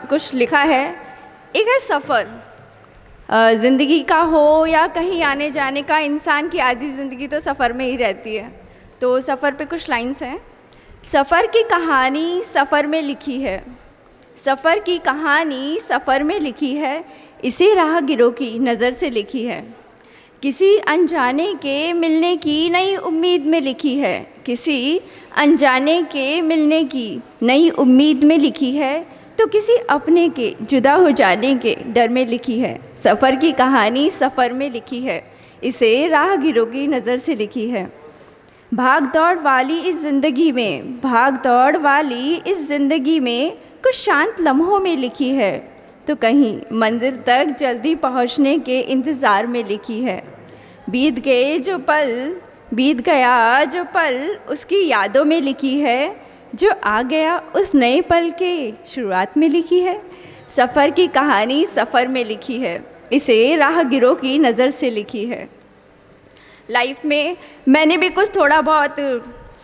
कुछ लिखा है। एक है सफ़र, ज़िंदगी का हो या कहीं आने जाने का, इंसान की आधी ज़िंदगी तो सफ़र में ही रहती है। तो सफ़र पे कुछ लाइन्स हैं। सफ़र की कहानी सफ़र में लिखी है, सफ़र की कहानी सफ़र में लिखी है, इसे राहगीरों की नज़र से लिखी है। किसी अनजाने के मिलने की नई उम्मीद में लिखी है, किसी अनजाने के मिलने की नई उम्मीद में लिखी है, तो किसी अपने के जुदा हो जाने के डर में लिखी है। सफ़र की कहानी सफ़र में लिखी है, इसे राहगीरों की नज़र से लिखी है। भाग दौड़ वाली इस ज़िंदगी में, भाग दौड़ वाली इस ज़िंदगी में कुछ शांत लम्हों में लिखी है, तो कहीं मंजिल तक जल्दी पहुंचने के इंतज़ार में लिखी है। बीत गए जो पल, बीत गया जो पल उसकी यादों में लिखी है, जो आ गया उस नए पल के शुरुआत में लिखी है। सफ़र की कहानी सफ़र में लिखी है, इसे राहगीरों की नज़र से लिखी है। लाइफ में मैंने भी कुछ थोड़ा बहुत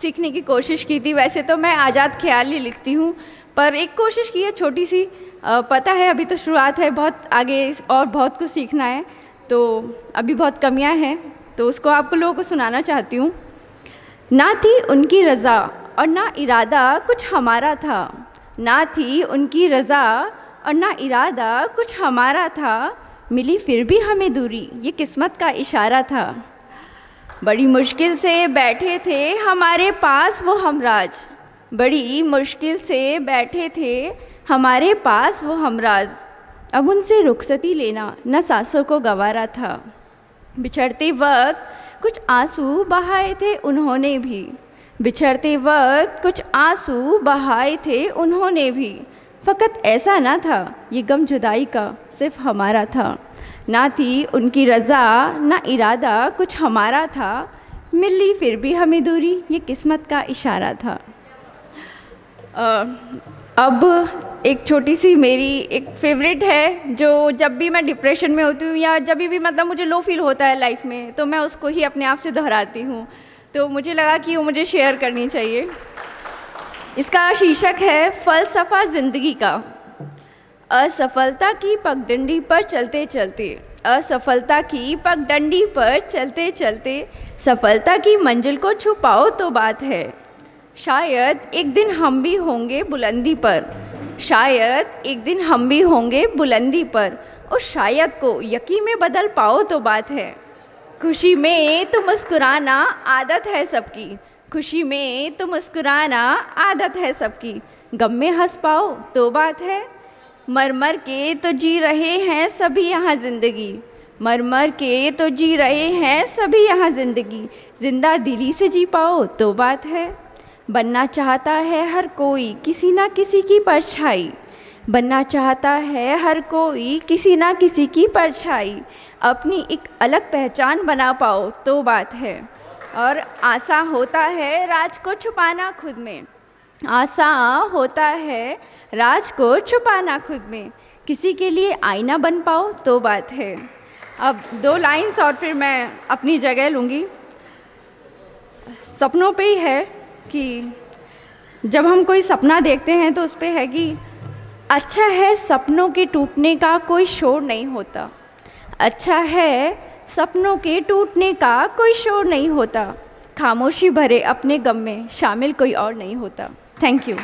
सीखने की कोशिश की थी। वैसे तो मैं आज़ाद ख्याल ही लिखती हूँ, पर एक कोशिश की है छोटी सी। पता है अभी तो शुरुआत है, बहुत आगे और बहुत कुछ सीखना है, तो अभी बहुत कमियां हैं, तो उसको आपको लोगों को सुनाना चाहती हूँ। ना थी उनकी रज़ा और ना इरादा कुछ हमारा था, ना थी उनकी रज़ा और ना इरादा कुछ हमारा था, मिली फिर भी हमें दूरी ये किस्मत का इशारा था। बड़ी मुश्किल से बैठे थे हमारे पास वो हमराज, बड़ी मुश्किल से बैठे थे हमारे पास वो हमराज, अब उनसे रुखसती लेना न सांसों को गवारा था। बिछड़ते वक्त कुछ आंसू बहाए थे उन्होंने भी, बिछड़ते वक्त कुछ आंसू बहाए थे उन्होंने भी, फ़कत ऐसा ना था ये गम जुदाई का सिर्फ हमारा था। ना थी उनकी रज़ा ना इरादा कुछ हमारा था, मिली फिर भी हमें दूरी ये किस्मत का इशारा था। अब एक छोटी सी मेरी एक फेवरेट है, जो जब भी मैं डिप्रेशन में होती हूँ या जब भी मतलब मुझे लो फील होता है लाइफ में, तो मैं उसको ही अपने आप से दोहराती हूँ, तो मुझे लगा कि वो मुझे शेयर करनी चाहिए। इसका शीर्षक है फ़लसफ़ा ज़िंदगी का। असफलता की पगडंडी पर चलते चलते, असफलता की पगडंडी पर चलते चलते, सफलता की मंजिल को छुपाओ तो बात है। शायद एक दिन हम भी होंगे बुलंदी पर, शायद एक दिन हम भी होंगे बुलंदी पर, और शायद को यकीन में बदल पाओ तो बात है। खुशी में तो मुस्कुराना आदत है सबकी, खुशी में तो मुस्कुराना आदत है सबकी, गम में हंस पाओ तो बात है। मर मर के तो जी रहे हैं सभी यहाँ ज़िंदगी, मर मर के तो जी रहे हैं सभी यहाँ ज़िंदगी, जिंदा दिली से जी पाओ तो बात है। बनना चाहता है हर कोई किसी ना किसी की परछाई, बनना चाहता है हर कोई किसी ना किसी की परछाई, अपनी एक अलग पहचान बना पाओ तो बात है। और आशा होता है राज को छुपाना खुद में, आशा होता है राज को छुपाना खुद में, किसी के लिए आईना बन पाओ तो बात है। अब 2 लाइन्स और फिर मैं अपनी जगह लूँगी। सपनों पे ही है कि जब हम कोई सपना देखते हैं तो उस पे है कि अच्छा है सपनों के टूटने का कोई शोर नहीं होता, अच्छा है सपनों के टूटने का कोई शोर नहीं होता, खामोशी भरे अपने गम में शामिल कोई और नहीं होता। Thank you.